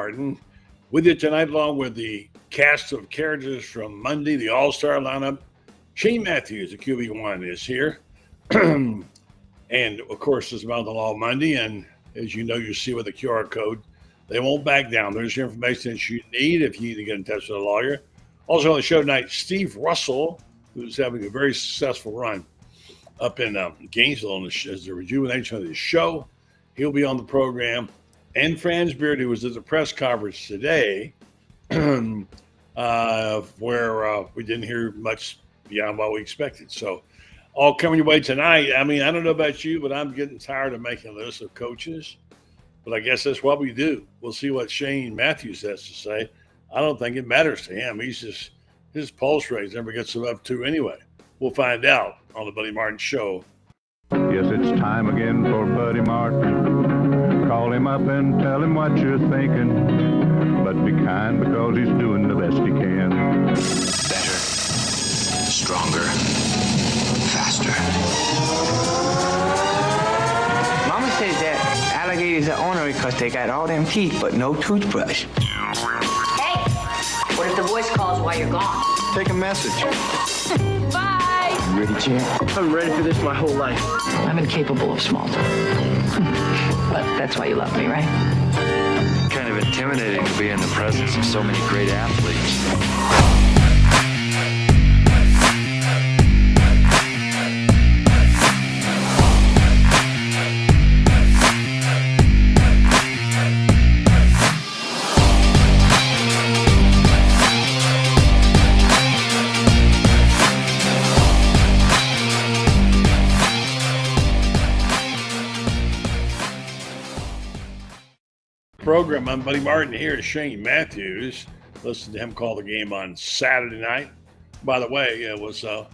Martin, with you tonight, along with the cast of characters from Monday, the All-Star lineup. Shane Matthews, the QB1, is here. And, of course, it's Mountain Law Monday, and as you know, you see with the QR code, they won't back down. There's the information that you need if you need to get in touch with a lawyer. Also on the show tonight, Steve Russell, who's having a very successful run up in Gainesville as the rejuvenation of the show. He'll be on the program. And Franz Beard, who was at the press conference today, where we didn't hear much beyond what we expected. So all coming your way tonight. I mean, I don't know about you, but I'm getting tired of making a list of coaches. But I guess that's what we do. We'll see what Shane Matthews has to say. I don't think it matters to him. He's just, his pulse rate never gets above 2 anyway. We'll find out on the Buddy Martin Show. Yes, it's time again for Buddy Martin. Call him up and tell him what you're thinking. But be kind because he's doing the best he can. Better, stronger, faster. Mama says that alligators are ornery because they got all them teeth but no toothbrush. Hey, what if the voice calls while you're gone? Take a message. Bye. You ready, champ? I'm ready for this my whole life. I'm incapable of small talk. But that's why you love me, right? Kind of intimidating to be in the presence of so many great athletes. Program. I'm Buddy Martin. Here is Shane Matthews. Listen to him call the game on Saturday night. By the way, it was a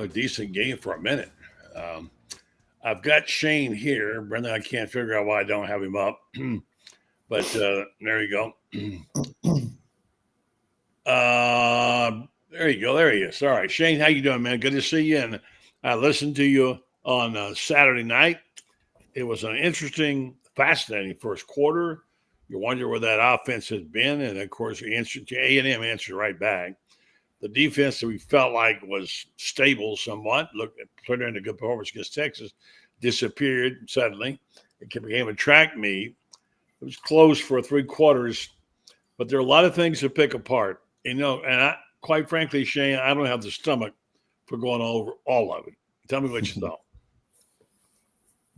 decent game for a minute. I've got Shane here. Brendan, I can't figure out why I don't have him up. But there you go. There you go. There he is. All right. Shane, how you doing, man? Good to see you. And I listened to you on Saturday night. It was an interesting, fascinating first quarter. You wonder where that offense has been. And, of course, A&M answered right back. The defense that we felt like was stable somewhat, put in a good performance against Texas, disappeared suddenly. It became a track meet. It was close for 3 quarters, but there are a lot of things to pick apart. And quite frankly, Shane, I don't have the stomach for going over all of it. Tell me what you thought.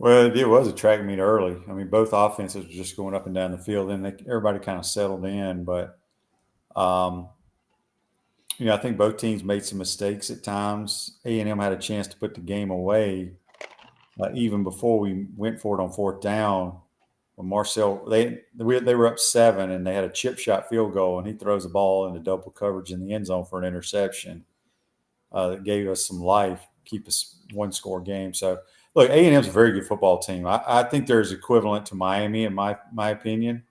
Well, it was a track meet early. I mean, both offenses were just going up and down the field, and everybody kind of settled in. But, I think both teams made some mistakes at times. A&M had a chance to put the game away even before we went for it on 4th down. When Marcel, they were up 7, and they had a chip shot field goal, and he throws the ball into double coverage in the end zone for an interception that gave us some life, keep us 1-score game. So, look, A&M's a very good football team. I think they're as equivalent to Miami in my opinion.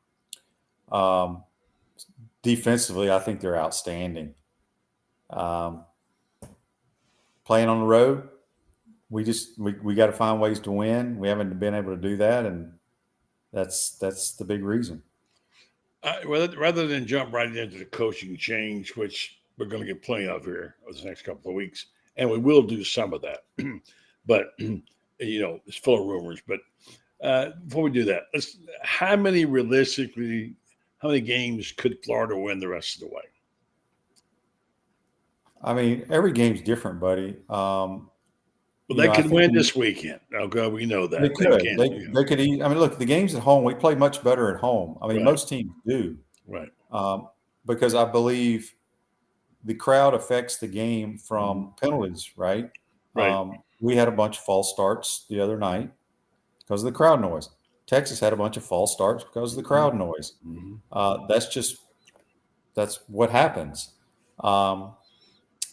Defensively, I think they're outstanding. Playing on the road, we got to find ways to win. We haven't been able to do that, and that's the big reason. Rather than jump right into the coaching change, which we're going to get plenty of here over the next couple of weeks, and we will do some of that, but it's full of rumors. But before we do that, how many games could Florida win the rest of the way? I mean, every game's different, buddy. They could win this weekend. Okay, we know that. They could. They could. I mean, look, the games at home, we play much better at home. I mean, most teams do. Right. Because I believe the crowd affects the game from penalties, right? Right. We had a bunch of false starts the other night because of the crowd noise. Texas had a bunch of false starts because of the crowd noise. Mm-hmm. That's what happens.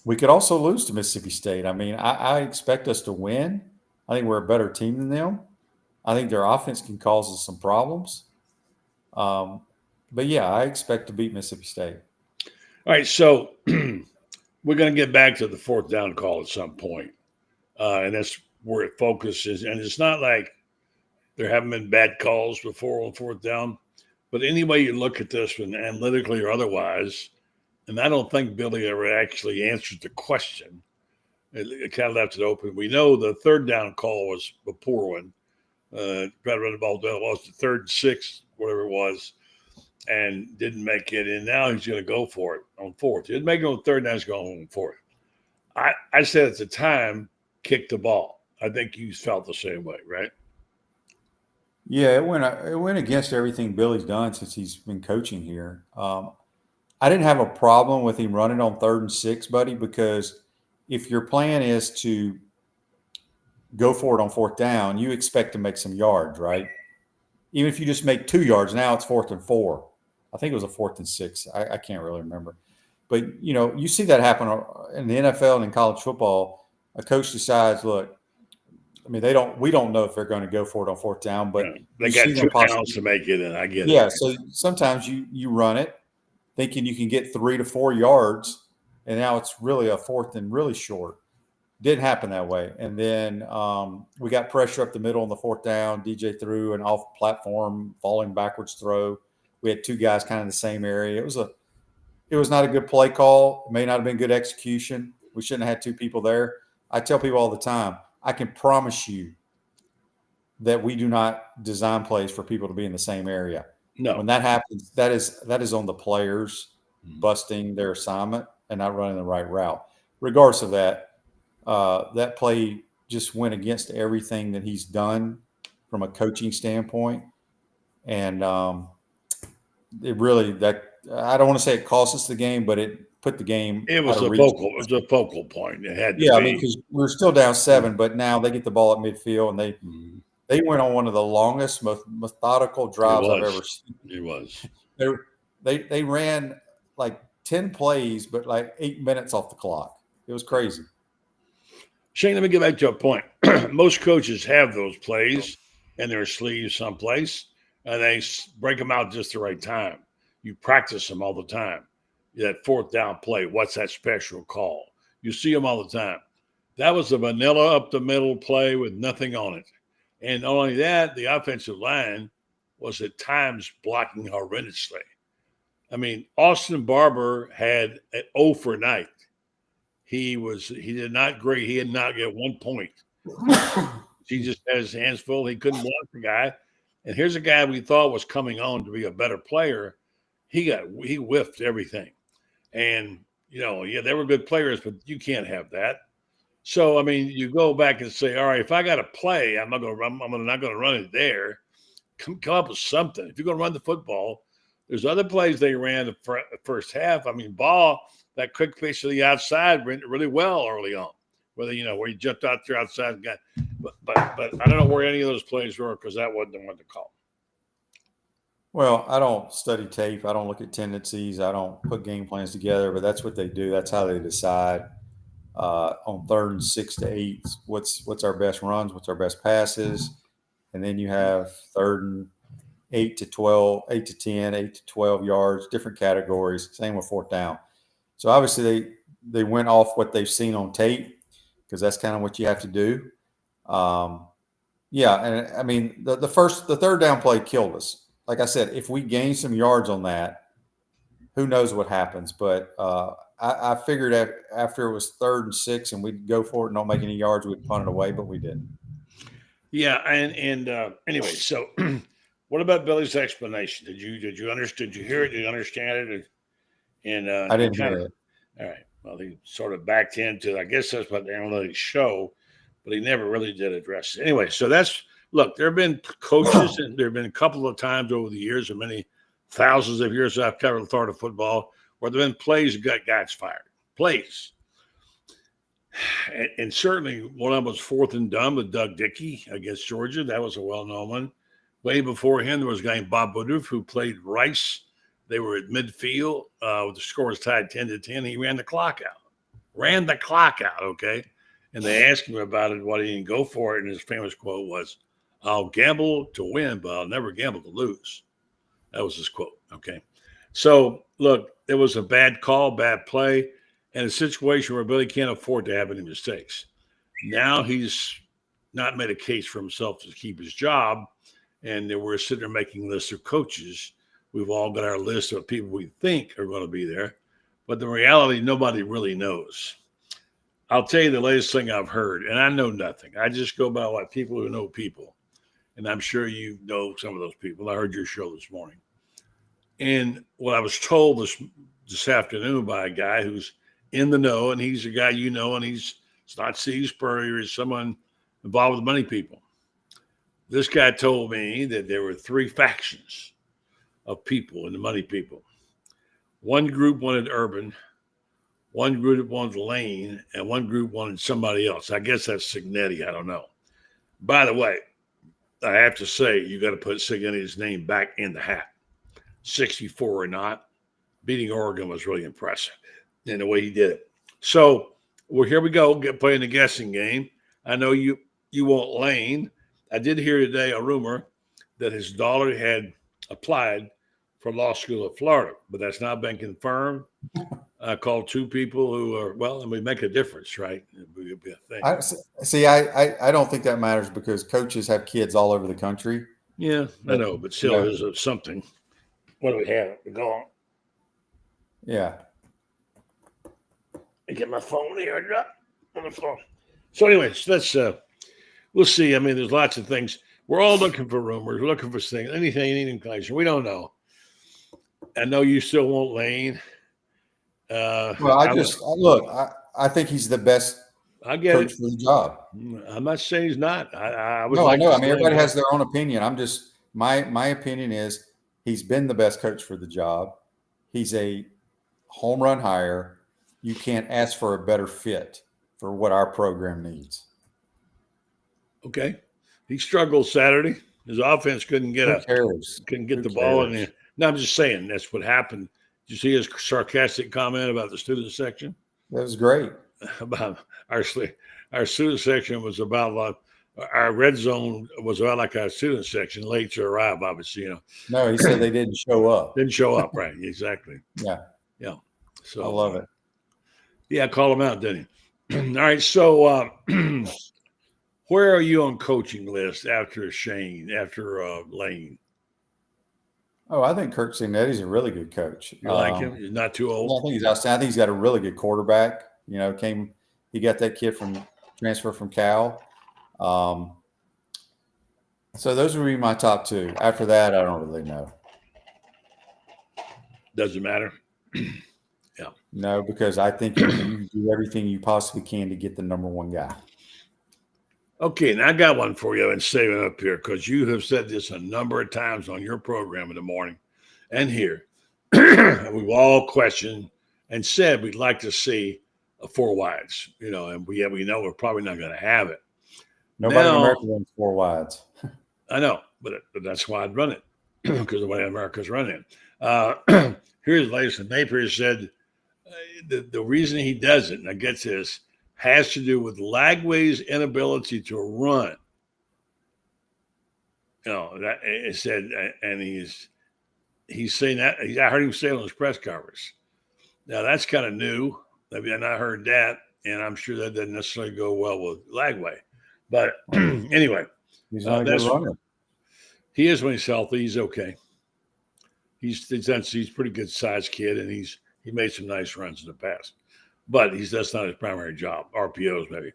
We could also lose to Mississippi State. I mean, I expect us to win. I think we're a better team than them. I think their offense can cause us some problems. But, yeah, I expect to beat Mississippi State. All right, so we're going to get back to the 4th down call at some point. And that's where it focuses. And it's not like there haven't been bad calls before on 4th down. But any way you look at this one, analytically or otherwise, and I don't think Billy ever actually answered the question. It kind of left it open. We know the third down call was a poor one. Tried to run the ball down, lost the 3rd and 6, whatever it was, and didn't make it. And now he's going to go for it on 4th. He didn't make it on 3rd, now he's going for it. I said at the time, kick the ball. I think you felt the same way, right? Yeah, it went against everything Billy's done since he's been coaching here. I didn't have a problem with him running on 3rd and 6, buddy, because if your plan is to go for it on 4th down, you expect to make some yards, right? Even if you just make 2 yards, now it's 4th and 4. I think it was a 4th and 6. I can't really remember. But, you see that happen in the NFL and in college football. A coach decides, look, I mean, we don't know if they're going to go for it on 4th down, but they got 2 downs to make it, and I get it. Yeah, so sometimes you run it thinking you can get 3 to 4 yards, and now it's really a 4th and really short. Didn't happen that way. And then we got pressure up the middle on the 4th down. DJ threw an off platform, falling backwards throw. We had 2 guys kind of in the same area. It was not a good play call. It may not have been good execution. We shouldn't have had 2 people there. I tell people all the time, I can promise you that we do not design plays for people to be in the same area. No. When that happens, that is on the players busting their assignment and not running the right route. Regardless of that, that play just went against everything that he's done from a coaching standpoint. And it really I don't want to say it cost us the game, but it put the game. It was a focal point. It had to be. I mean, because we're still down 7, but now they get the ball at midfield, and they went on one of the longest, most methodical drives I've ever seen. It was. They ran like 10 plays, but like 8 minutes off the clock. It was crazy. Shane, let me get back to a point. Most coaches have those plays in their sleeves someplace, and they break them out just the right time. You practice them all the time. That 4th down play, what's that special call? You see them all the time. That was a vanilla up the middle play with nothing on it. And not only that, the offensive line was at times blocking horrendously. I mean, Austin Barber had an 0 for night. He did not grade. He did not get 1 point. He just had his hands full. He couldn't block the guy. And here's a guy we thought was coming on to be a better player. He whiffed everything. And, they were good players, but you can't have that. So, I mean, you go back and say, all right, if I got to play, I'm not going to run it there. Come up with something. If you're going to run the football, there's other plays they ran the first half. I mean, Ball, that quick pitch to the outside went really well early on. Where he jumped out there outside and got, but I don't know where any of those plays were because that wasn't the one to call. Well, I don't study tape. I don't look at tendencies. I don't put game plans together, but that's what they do. That's how they decide on 3rd and 6 to 8. What's our best runs? What's our best passes? And then you have 3rd and 8 to 12, 8 to 10, 8 to 12 yards, different categories. Same with 4th down. So obviously they went off what they've seen on tape because that's kind of what you have to do. And I mean the 3rd down play killed us. Like I said, if we gain some yards on that, who knows what happens. But I figured after it was 3rd and 6 and we'd go for it and not make any yards, we'd punt it away, but we didn't. Yeah, and anyway, so what about Billy's explanation? Did you understand? Did you hear it? Did you understand it? And I didn't hear it. All right. Well, he sort of backed into, I guess that's what the analytics show, but he never really did address it. Anyway, so look, there have been coaches, and there have been a couple of times over the years, and many thousands of years I've covered Florida football, where there have been plays that got guys fired. Plays. And certainly one of them was 4th and done with Doug Dickey against Georgia. That was a well-known one. Way before him, there was a guy named Bob Woodruff who played Rice. They were at midfield. The score was tied 10-10. He ran the clock out. Okay? And they asked him about it, why he didn't go for it. And his famous quote was, "I'll gamble to win, but I'll never gamble to lose." That was his quote. Okay. So, look, it was a bad call, bad play, and a situation where Billy can't afford to have any mistakes. Now he's not made a case for himself to keep his job, and we're sitting there making lists of coaches we've all got our list of people we think are going to be there. But the reality, nobody really knows. I'll tell you the latest thing I've heard, and I know nothing. I just go by what people who know people. And I'm sure you know some of those people. I heard your show this morning. And what I was told this afternoon by a guy who's in the know, and he's a guy you know, and it's not Steve Spurrier, he's someone involved with money people. This guy told me that there were 3 factions of people in the money people. One group wanted Urban, one group wanted Lane, and one group wanted somebody else. I guess that's Cignetti. I don't know. By the way, I have to say, you got to put Cignetti's name back in the hat. 64 or not, beating Oregon was really impressive in the way he did it. So, well, here we go, playing the guessing game. I know you want Lane. I did hear today a rumor that his daughter had applied for law school of Florida, but that's not been confirmed. I called 2 people who are, well, and we make a difference, right? It would be a thing. I don't think that matters because coaches have kids all over the country. Yeah, I know, but still there's something. What do we have? Go on. Yeah. I get my phone here. On the phone. So anyways, let's we'll see. I mean, there's lots of things. We're all looking for rumors, we're looking for things, anything inclination. We don't know. I know you still want Lane. Well, I think he's the best coach for the job. I'm not saying he's not. I know. I mean, everybody has their own opinion. I'm just my opinion is he's been the best coach for the job. He's a home run hire. You can't ask for a better fit for what our program needs. Okay. He struggled Saturday. His offense couldn't get the ball in there. No, I'm just saying that's what happened. Did you see his sarcastic comment about the student section? That was great. About our student section was about our red zone was about like our student section, late to arrive, obviously. No, he said they didn't show up. Didn't show up, right? Exactly. Yeah. So I love it. Yeah, call him out, didn't he? All right. So where are you on coaching list after Shane, after Lane? Oh, I think Kirk Cignetti's a really good coach. You like him? He's not too old. I think he's outstanding. I think he's got a really good quarterback. He got that kid transfer from Cal. So those would be my top 2. After that, I don't really know. Doesn't matter. Yeah. No, because I think you do everything you possibly can to get the number 1 guy. Okay, now I got one for you and save it up here because you have said this a number of times on your program in the morning and here. We've all questioned and said we'd like to see 4 wides, and we know we're probably not going to have it. Nobody in America runs 4 wides. I know, but that's why I'd run it because the way America's running it. Here's the latest. Napier said the reason he doesn't, and I get this, has to do with Lagway's inability to run. That it said, and he's saying that. I heard him say it on his press conference. Now that's kind of new. Maybe I not heard that, and I'm sure that doesn't necessarily go well with Lagway. But anyway, he's not a good runner. He is when he's healthy. He's okay. He's a pretty good sized kid, and he made some nice runs in the past. But that's not his primary job. RPOs, maybe.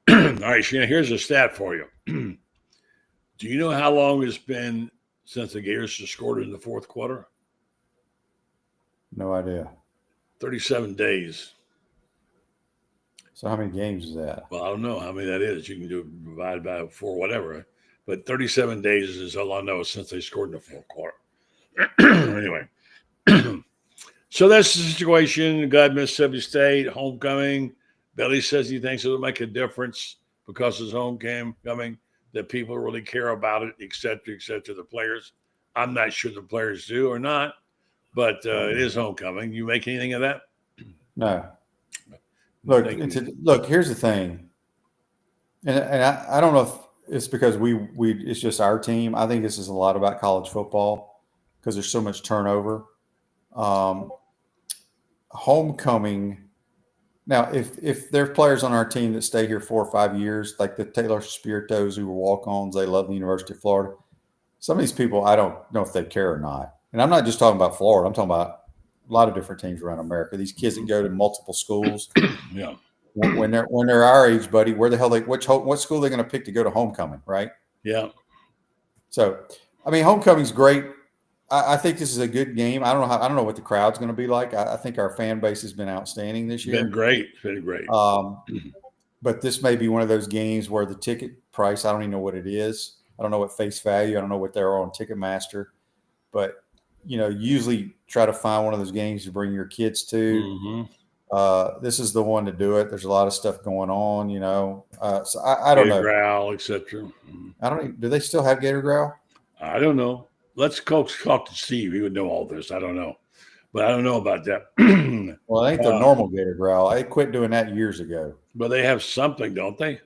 All right, Sheena, here's a stat for you. Do you know how long it's been since the Gators have scored in the 4th quarter? No idea. 37 days. So how many games is that? Well, I don't know how many that is. You can divide by 4, whatever. But 37 days is all I know since they scored in the 4th quarter. Anyway. So that's the situation. God, Mississippi State, homecoming. Billy says he thinks it'll make a difference because it's homecoming, that people really care about it, et cetera, the players. I'm not sure the players do or not, but it is homecoming. You make anything of that? No. Look, here's the thing. And I don't know if it's because it's just our team. I think this is a lot about college football because there's so much turnover. Homecoming. Now, if there are players on our team that stay here 4 or 5 years, like the Taylor Spiritos who were walk-ons, they love the University of Florida. some of these people, I don't know if they care or not. And I'm not just talking about Florida. I'm talking about a lot of different teams around America. These kids that go to multiple schools. Yeah. When they're our age, buddy, where the hell what school are they going to pick to go to homecoming, right? Yeah. So, I mean, homecoming's great. I think this is a good game. I don't know what the crowd's going to be like. I think our fan base has been outstanding this year. Been great. Been great. But this may be one of those games where the ticket price, I don't even know what it is. I don't know what face value. I don't know what they're on Ticketmaster. But, usually try to find one of those games to bring your kids to. This is the one to do it. There's a lot of stuff going on, So I don't know. Gator Growl, etc. I don't even, do they still have Gator Growl? I don't know. Let's talk to Steve. He would know all this. I don't know. But I don't know about that. Well, it ain't the normal Gator Growl. I quit doing that years ago. But they have something, don't they?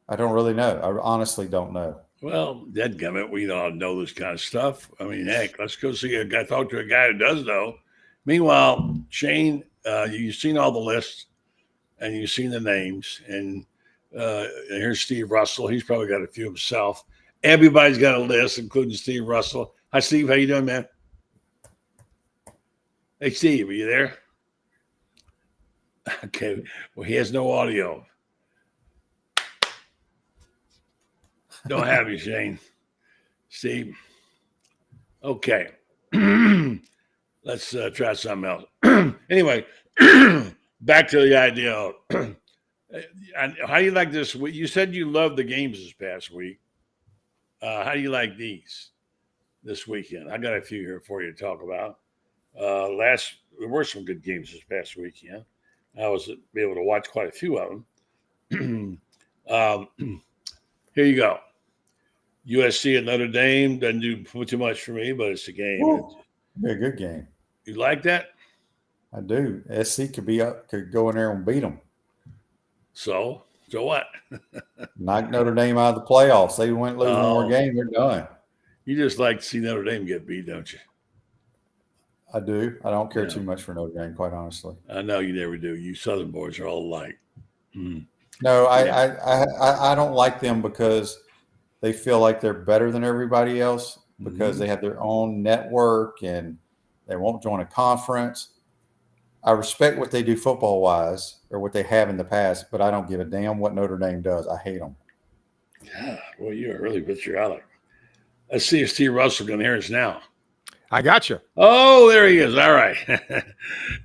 I don't really know. I honestly don't know. Well, dadgummit, we don't know this kind of stuff. I mean, heck, let's go see a guy, talk to a guy who does know. Meanwhile, Shane, you've seen all the lists and you've seen the names. And here's Steve Russell. He's probably got a few himself. Everybody's got a list, including Steve Russell. Hi, Steve. How you doing, man? Hey, Steve, are you there? Okay. Well, he has no audio. Don't have you, Shane. Steve. Okay. Let's try something else. Anyway, back to the idea of how do you like this? You said you loved the games this past week. How do you like these this weekend? I got a few here for you to talk about. There were some good games this past weekend. I was able to watch quite a few of them. Here you go. USC at Notre Dame doesn't do too much for me, but it's a game. It'd be a good game. You like that? I do. SC could go in there and beat them. So what? Knock Notre Dame out of the playoffs. They went lose one more game, they're done. You just like to see Notre Dame get beat, don't you? I do. I don't care too much for Notre Dame, quite honestly. I know you never do. You Southern boys are all alike. No, I don't like them because they feel like they're better than everybody else because they have their own network and they won't join a conference. I respect what they do football-wise or what they have in the past, but I don't give a damn what Notre Dame does. I hate them. Yeah, well, you're really patriotic. Let's see if Steve Russell can hear us now. I got you. Oh, there he is. All right.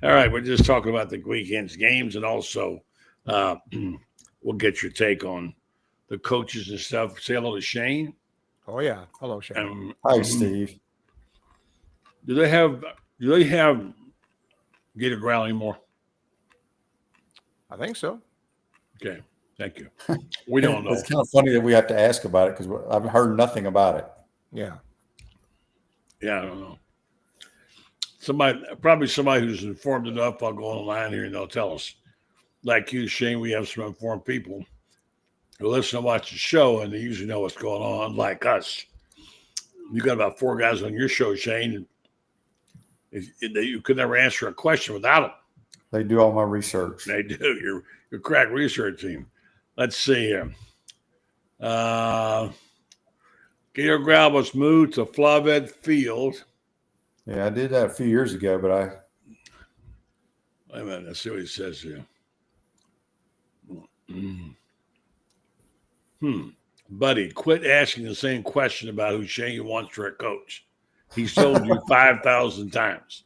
All right. We're just talking about the weekend's games, and also we'll get your take on the coaches and stuff. Say hello to Shane. Oh, yeah. Hello, Shane. Hi, Steve. Do they have Gator Growl anymore? I think so. Okay. Thank you. We don't know. It's kind of funny that we have to ask about it because I've heard nothing about it. Yeah. Yeah, I don't know. Probably somebody who's informed enough. I'll go online here and they'll tell us. Like you, Shane, we have some informed people who listen and watch the show, and they usually know what's going on, unlike us. You got about 4 guys on your show, Shane, and you could never answer a question without them. They do all my research. They do. Your crack research team. Let's see here. Gator Growl was moved to Flavette Field. Yeah, I did that a few years ago, but Wait a minute. Let's see what he says here. Buddy, quit asking the same question about who Shane wants for a coach. He's told you 5,000 times.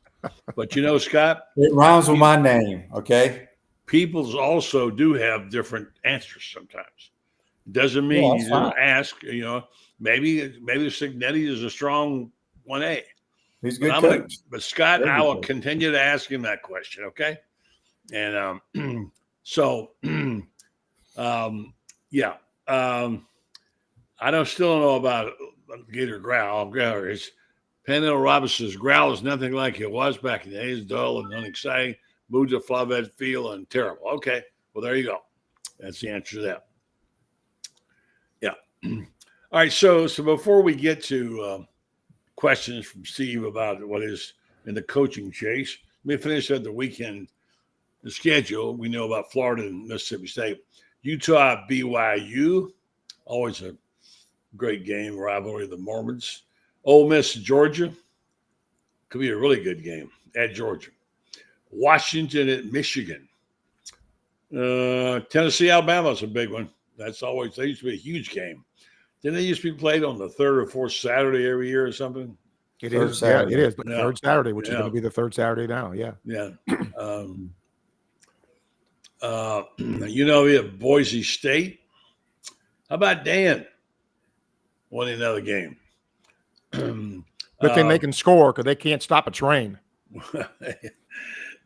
But Scott? It rhymes with my name, okay? People also do have different answers sometimes. Doesn't mean you don't ask, maybe Cignetti is a strong 1A. He's a good coach. But Scott, I will continue to ask him that question, okay? And I still don't know about Gator Growl. Panhandle Robinson's Growl is nothing like it was back in the days, dull and unexciting. Moved to Flavette Field and terrible. Okay, well, there you go. That's the answer to that. Yeah. All right, so before we get to questions from Steve about what is in the coaching chase, let me finish up the weekend the schedule. We know about Florida and Mississippi State. Utah BYU, always a great game, rivalry of the Mormons. Ole Miss, Georgia. Could be a really good game at Georgia. Washington at Michigan. Tennessee, Alabama is a big one. They used to be a huge game. Didn't they used to be played on the third or fourth Saturday every year or something? It Third is. Saturday. Yeah, it is. But Yeah. third Saturday, which is Yeah. going to be the third Saturday now. Yeah. Yeah. We have Boise State. How about Dan winning another game? Good thing they can score because they can't stop a train.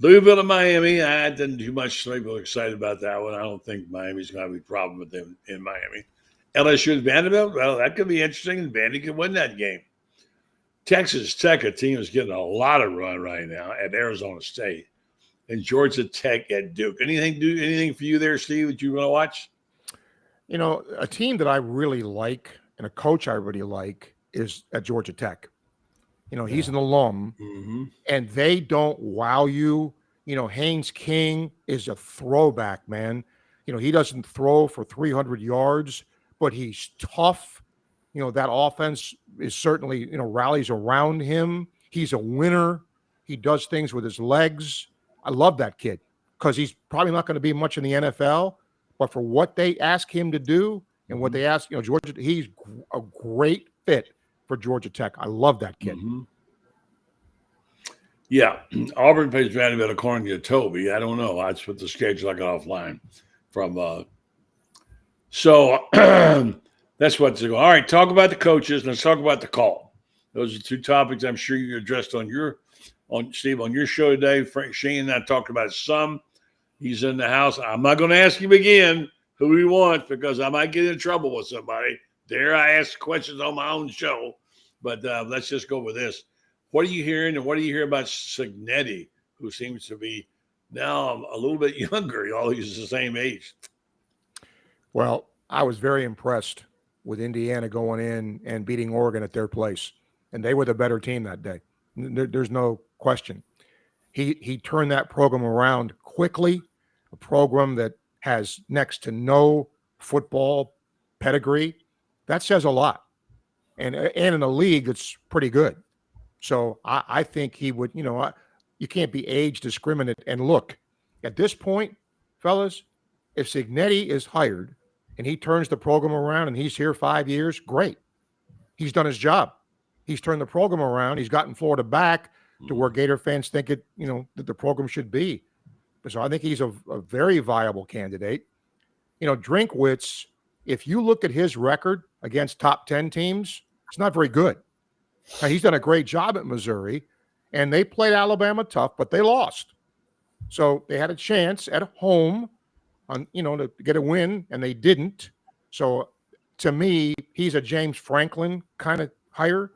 Louisville and Miami. I didn't do much sleep. I'm excited about that one. I don't think Miami's going to have a problem with them in Miami. LSU and Vanderbilt. Well, that could be interesting, and Vandy could win that game. Texas Tech, a team is getting a lot of run right now at Arizona State, and Georgia Tech at Duke. Anything for you there, Steve, that you want to watch? A team that I really like and a coach I really like is at Georgia Tech. He's an alum, and they don't wow you. Haynes King is a throwback, man. He doesn't throw for 300 yards, but he's tough. That offense is certainly, rallies around him. He's a winner. He does things with his legs. I love that kid because he's probably not going to be much in the NFL, but for what they ask him to do and what they ask, Georgia, he's a great fit for Georgia Tech. I love that kid. Yeah. Auburn plays Vanderbilt according to Toby. I don't know. That's what the schedule I got offline from. So that's what's going. All right. Talk about the coaches. Let's talk about the call. Those are two topics I'm sure you addressed on your show today. Frank Shane and I talked about it some. He's in the house. I'm not going to ask him again who he wants because I might get in trouble with somebody. Dare I ask questions on my own show? But let's just go with this. What are you hearing, and what do you hear about Cignetti, who seems to be now a little bit younger, although he's the same age? Well, I was very impressed with Indiana going in and beating Oregon at their place, and they were the better team that day. There's no question. He turned that program around quickly, a program that has next to no football pedigree. That says a lot, and in a league that's pretty good. So I think he would, you can't be age discriminate. And look, at this point, fellas, if Cignetti is hired and he turns the program around and he's here 5 years, great. He's done his job. He's turned the program around. He's gotten Florida back to where Gator fans think that the program should be. So I think he's a very viable candidate. Drinkwitz, if you look at his record against top 10 teams, it's not very good. Now, he's done a great job at Missouri, and they played Alabama tough, but they lost. So they had a chance at home to get a win, and they didn't. So to me, he's a James Franklin kind of hire,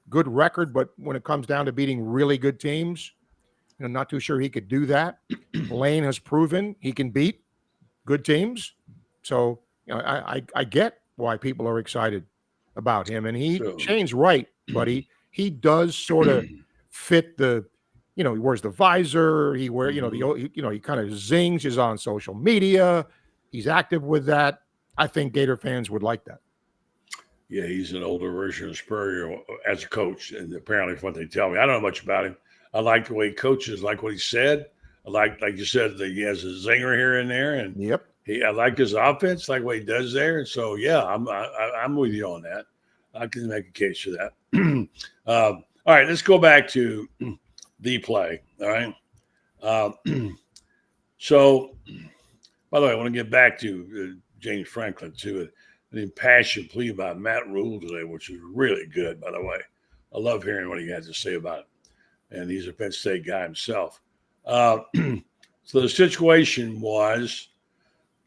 good record, but when it comes down to beating really good teams, not too sure he could do that. Lane has proven he can beat good teams. So I get why people are excited about him. And Shane's right, buddy. He does sort of fit the, he wears the visor. He wears, he kind of zings. He's on social media. He's active with that. I think Gator fans would like that. Yeah, he's an older version of Spurrier as a coach, and apparently from what they tell me. I don't know much about him. I like the way he coaches, like what he said. I like you said, that he has a zinger here and there, and yep. I like his offense, like what he does there. And so, yeah, I'm with you on that. I can make a case for that. All right, let's go back to the play. All right. So, by the way, I want to get back to James Franklin too. An impassioned plea about Matt Rule today, which is really good, by the way. I love hearing what he has to say about it. And he's a Penn State guy himself. So the situation was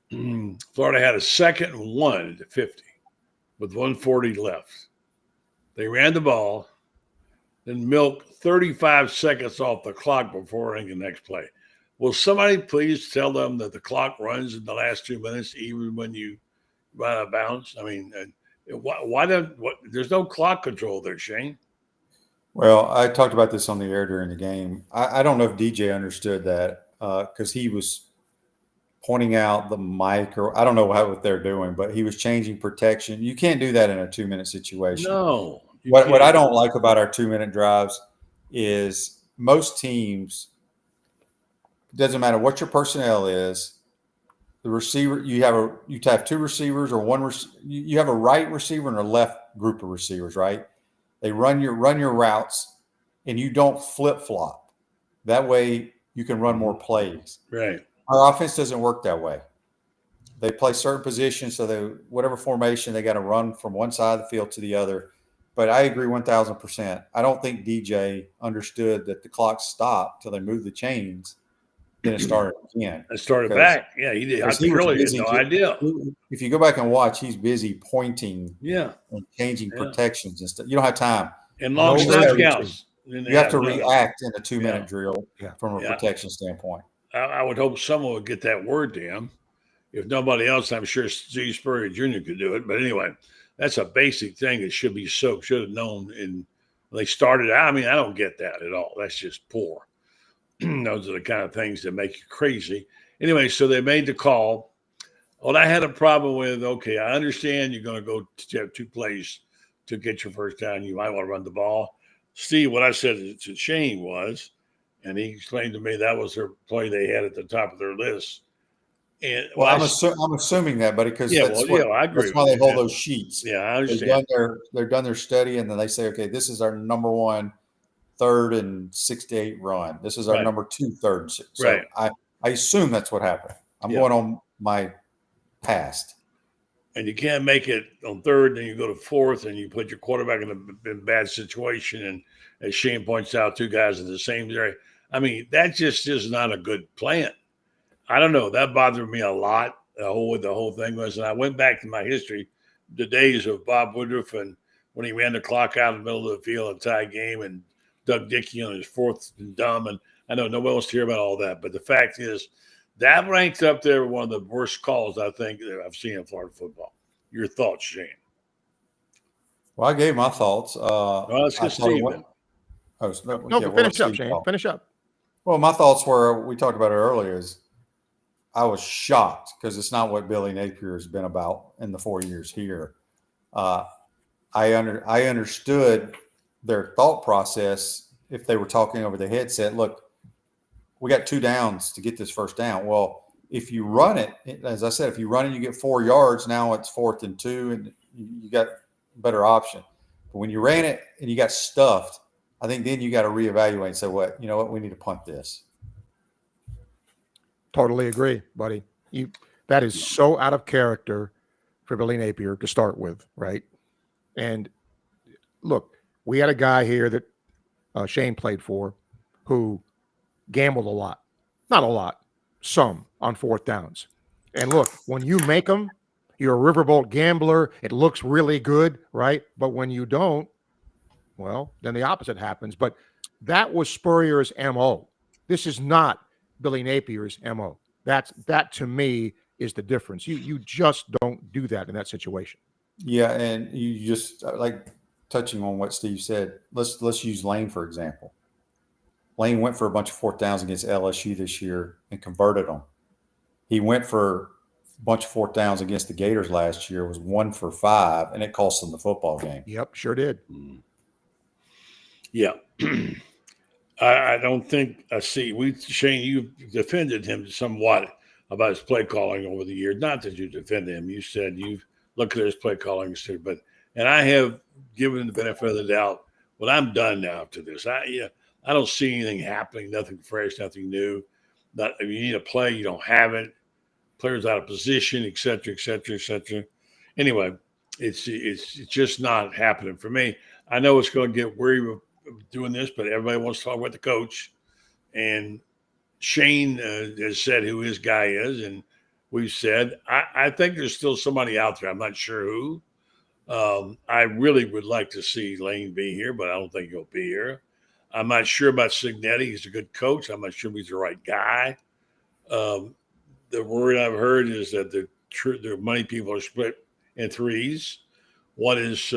Florida had a 2nd and 1 at the 50 with 1:40 left. They ran the ball, then milked 35 seconds off the clock before running the next play. Will somebody please tell them that the clock runs in the last 2 minutes, even when you run out of bounds? I mean, there's no clock control there, Shane. Well, I talked about this on the air during the game. I don't know if DJ understood that because he was pointing out the mic, or I don't know what they're doing, but he was changing protection. You can't do that in a 2-minute situation. No. What I don't like about our 2-minute drives is most teams, doesn't matter what your personnel is, the receiver, you have two receivers or one. You have a right receiver and a left group of receivers, right? They run your routes, and you don't flip flop. That way, you can run more plays. Right. Our offense doesn't work that way. They play certain positions, so whatever formation, they got to run from one side of the field to the other. But I agree 1,000%. I don't think DJ understood that the clock stopped till they moved the chains. Then it started again. It started back. Yeah, he did. I really had no idea. If you go back and watch, he's busy pointing and changing protections and stuff. You don't have time. And long snap counts. You have to react in a 2-minute drill from a protection standpoint. I would hope someone would get that word to him. If nobody else, I'm sure Steve Spurrier Jr. could do it. But anyway, that's a basic thing that should have known. And they started out. I mean, I don't get that at all. That's just poor. Those are the kind of things that make you crazy. Anyway, so they made the call. What I had a problem with, okay, I understand you're going to go to have 2 plays to get your first down. You might want to run the ball. Steve, what I said to Shane was, and he explained to me that was their play they had at the top of their list. And I'm assuming that, buddy, because I agree. That's why they hold those sheets. Yeah, I understand. They've done their study, and then they say, okay, this is our number 1 3rd and 6 to 8 run. This is our number 2 3rd and 6. So I assume that's what happened. I'm going on my past. And you can't make it on 3rd, then you go to 4th, and you put your quarterback in a bad situation. And as Shane points out, 2 guys in the same area. I mean, that just is not a good plan. I don't know. That bothered me a lot. The whole thing was, and I went back to my history, the days of Bob Woodruff, and when he ran the clock out in the middle of the field and tie game, and Doug Dickey on his 4th and dumb. And I know nobody wants to hear about all that, but the fact is that ranks up there one of the worst calls I think that I've seen in Florida football. Your thoughts, Shane? Well, I gave my thoughts. Let's get Steve. Finish up, Shane. Finish up. Well, my thoughts were, we talked about it earlier, is I was shocked because it's not what Billy Napier has been about in the 4 years here. I understood their thought process if they were talking over the headset. Look, we got 2 downs to get this first down. Well, if you run it, as I said, if you run it, you get 4 yards. Now it's 4th and 2, and you got a better option. But when you ran it and you got stuffed, I think then you got to reevaluate and say, you know what, we need to punt this. Totally agree, buddy. That is so out of character for Billy Napier to start with, right? And look, we had a guy here that Shane played for who gambled a lot. Not a lot, some on 4th downs. And look, when you make them, you're a riverboat gambler. It looks really good, right? But when you don't, well, then the opposite happens. But that was Spurrier's MO. This is not Billy Napier's MO. That to me is the difference. You just don't do that in that situation. Yeah, and you just like touching on what Steve said. Let's use Lane for example. Lane went for a bunch of 4th downs against LSU this year and converted them. He went for a bunch of 4th downs against the Gators last year, was 1 for 5, and it cost them the football game. Yep, sure did. Yeah. I don't think Shane, you defended him somewhat about his play calling over the years. Not that you defended him. You said you've looked at his play calling, and I have given him the benefit of the doubt. Well, I'm done now after this. I don't see anything happening, nothing fresh, nothing new. If you need a play, you don't have it. Players out of position, et cetera, et cetera, et cetera. Anyway, it's just not happening for me. I know it's going to get weary doing this, but everybody wants to talk about the coach. And Shane has said who his guy is, and we've said I think there's still somebody out there. I'm not sure who. I really would like to see Lane be here, but I don't think he'll be here. I'm not sure about Cignetti. He's a good coach. I'm not sure he's the right guy. The word I've heard is that the money people are split in 3s. One is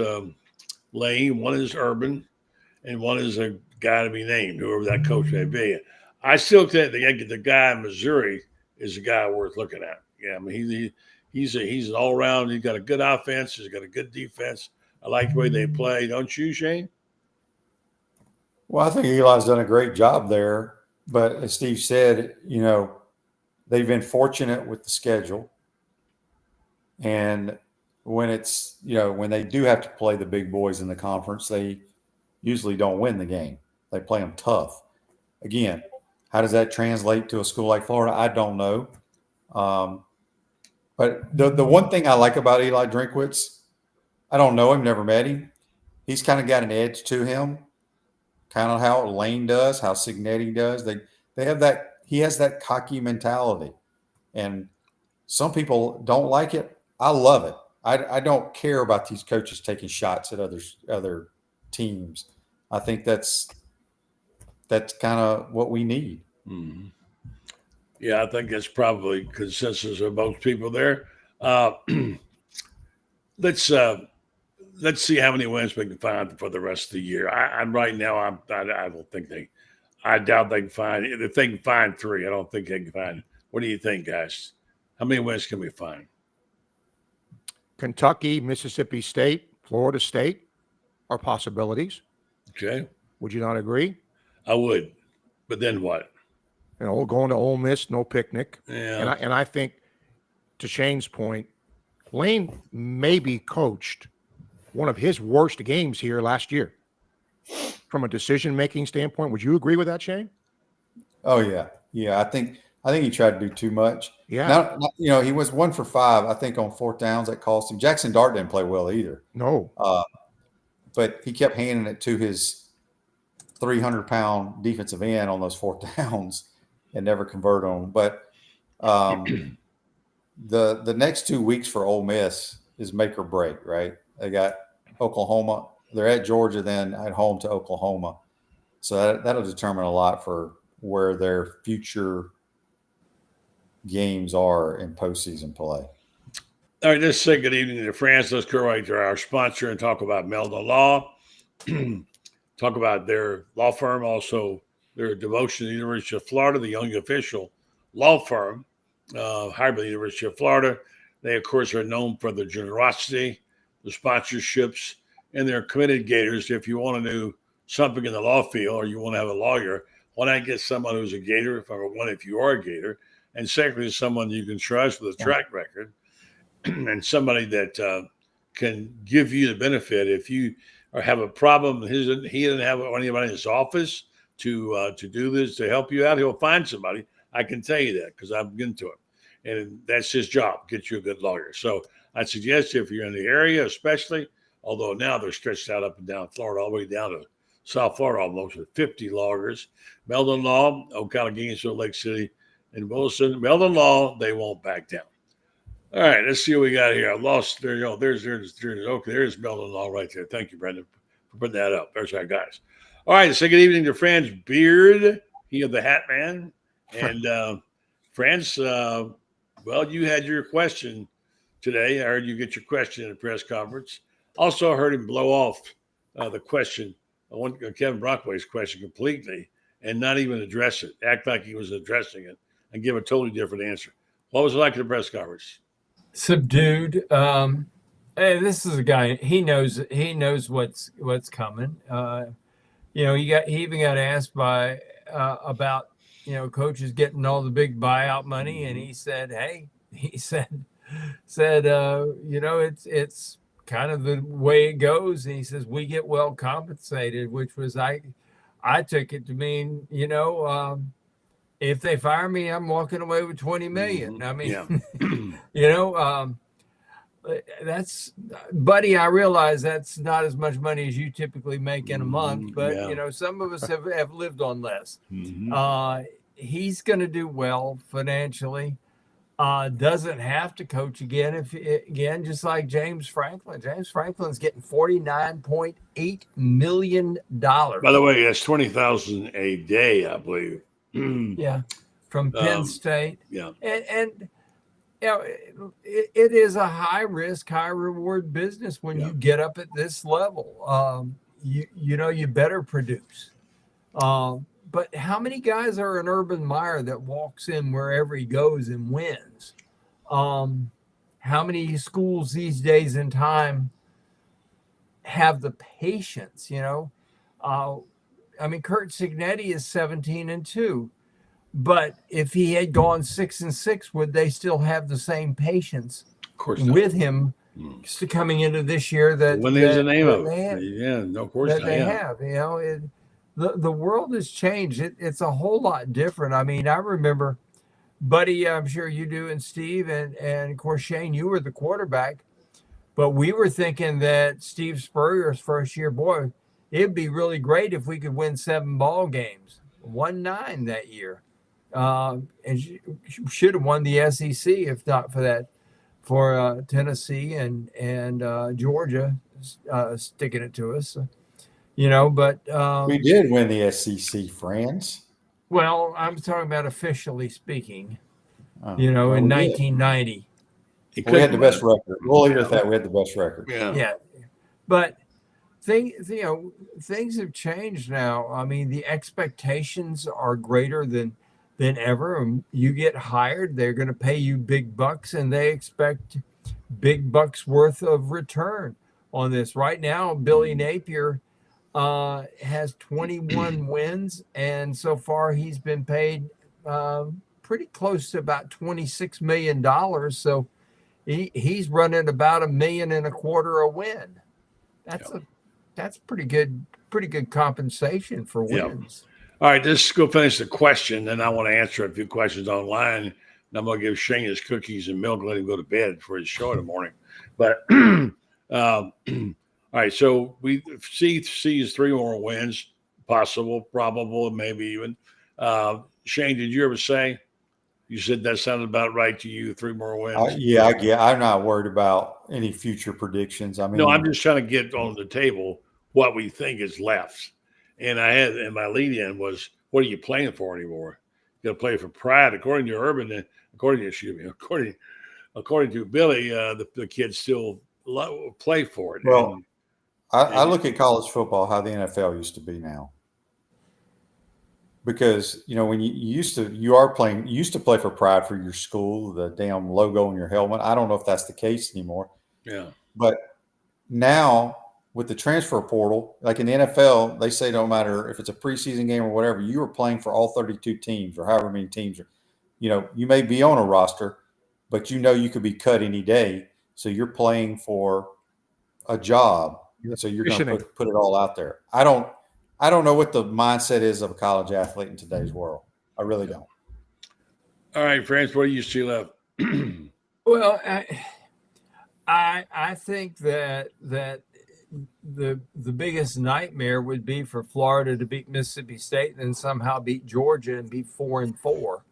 Lane, one is Urban, and one is a guy to be named, whoever that coach may be. I still think the guy in Missouri is a guy worth looking at. Yeah, I mean he's an all-around. He's got a good offense. He's got a good defense. I like the way they play. Don't you, Shane? Well, I think Eli's done a great job there. But as Steve said, they've been fortunate with the schedule. And when it's, when they do have to play the big boys in the conference, they usually don't win the game. They play them tough. Again, how does that translate to a school like Florida? I don't know. But the one thing I like about Eli Drinkwitz, I don't know him, never met him. He's kind of got an edge to him, kind of how Lane does, how Cignetti does. They have that. He has that cocky mentality, and some people don't like it. I love it. I don't care about these coaches taking shots at other teams. I think that's kind of what we need. Mm-hmm. Yeah, I think that's probably consensus of most people there. Let's see how many wins we can find for the rest of the year. I'm right now. I don't think I doubt they can find. If they can find 3, I don't think they can find. What do you think, guys? How many wins can we find? Kentucky, Mississippi State, Florida State are possibilities. Okay. Would you not agree? I would. But then what? Going to Ole Miss, no picnic. Yeah. And I think, to Shane's point, Lane maybe coached one of his worst games here last year from a decision-making standpoint. Would you agree with that, Shane? Oh, yeah. Yeah, I think he tried to do too much. Yeah. Now, he was 1 for 5, I think, on 4th downs. That cost him. Jackson Dart didn't play well either. No. But he kept handing it to his 300-pound defensive end on those 4th downs and never converted on them. But the next 2 weeks for Ole Miss is make or break, right? They got Oklahoma. They're at Georgia, then at home to Oklahoma. So that'll determine a lot for where their future games are in postseason play. All right, let's say good evening to Franz. Let's go right to our sponsor and talk about Meldon Law. Talk about their law firm, also their devotion to the University of Florida, the young official law firm hired by the University of Florida. They, of course, are known for their generosity, the sponsorships, and they're committed Gators. If you want to do something in the law field or you want to have a lawyer, why not get someone who's a Gator, if you are a Gator, and secondly, someone you can trust with a track record and somebody that can give you the benefit. If you have a problem, he doesn't have anybody in his office to do this, to help you out, he'll find somebody. I can tell you that because I've been to him. And that's his job, get you a good lawyer. So I suggest if you're in the area, especially, although now they're stretched out up and down Florida, all the way down to South Florida almost with 50 lawyers. Meldon Law, Ocala, Gainesville, Lake City, and Wilson. Meldon Law, they won't back down. All right, let's see what we got here. I lost there. There's Meldon Law right there. Thank you, Brendan, for putting that up. There's our guys. All right, say good evening to Franz Beard, he of the Hat Man. And Franz, well, you had your question today. I heard you get your question in the press conference. Also, I heard him blow off the question, Kevin Brockway's question completely and not even address it, act like he was addressing it and give a totally different answer. What was it like at the press conference? Subdued. Hey, this is a guy. He knows what's coming. He even got asked about coaches getting all the big buyout money, and he said, it's kind of the way it goes. And he says we get well compensated, which was I took it to mean if they fire me, I'm walking away with $20 million. I mean, yeah. That's, buddy, I realize that's not as much money as you typically make in a month, but some of us have lived on less. Mm-hmm. He's going to do well financially. Doesn't have to coach again. Just like James Franklin. James Franklin's getting $49.8 million. By the way, that's $20,000 a day, I believe. Yeah, from Penn State. Yeah, and it is a high risk, high reward business when you get up at this level. You better produce. But how many guys are an Urban Meyer that walks in wherever he goes and wins? How many schools these days in time have the patience, I mean, Kurt Cignetti is 17-2, but if he had gone 6-6, would they still have the same patience Of course not. with him coming into this year that Winning is the name of they it. have, Yeah, no, of course that not. they Yeah. have? The world has changed. It's a whole lot different. I mean, I remember, Buddy, I'm sure you do, and Steve, and of course Shane, you were the quarterback, but we were thinking that Steve Spurrier's first year, boy, it'd be really great if we could win 7 ball games, 1-9 that year, and should have won the SEC if not for that, for Tennessee and Georgia sticking it to us, But we did win the SEC, Franz. well, I'm talking about officially speaking, Oh, in well, we did. 1990. We had the best record. We'll leave it at that. We had the best record. Yeah, but things have changed now. I mean, the expectations are greater than ever. You get hired, they're going to pay you big bucks, and they expect big bucks worth of return on this. Right now, Billy Napier has 21 wins, and so far he's been paid pretty close to about $26 million. So he's running about $1.25 million a win. That's pretty good compensation for wins. All right, let's go finish the question, and I want to answer a few questions online. And I'm going to give Shane his cookies and milk, let him go to bed for his show in the morning. But all right, so we sees 3 more wins, possible, probable, maybe even. Shane, did you ever say? You said that sounded about right to you. 3 more wins. I'm not worried about any future predictions. I mean, no, I'm just trying to get on the table what we think is left. And my lead-in was, what are you playing for anymore? You got to play for pride, according to Urban. According to Billy, the kids still play for it. Well, I look at college football how the NFL used to be now. Because when you used to play for pride for your school, the damn logo on your helmet. I don't know if that's the case anymore. Yeah. But now with the transfer portal, like in the NFL, they say no matter if it's a preseason game or whatever, you are playing for all 32 teams or however many teams are. You may be on a roster, but you could be cut any day. So you're playing for a job. So you're going to put it all out there. I don't know what the mindset is of a college athlete in today's world. I really don't. All right, Franz, what do you see left? Well, I think that the biggest nightmare would be for Florida to beat Mississippi State and then somehow beat Georgia and be 4-4.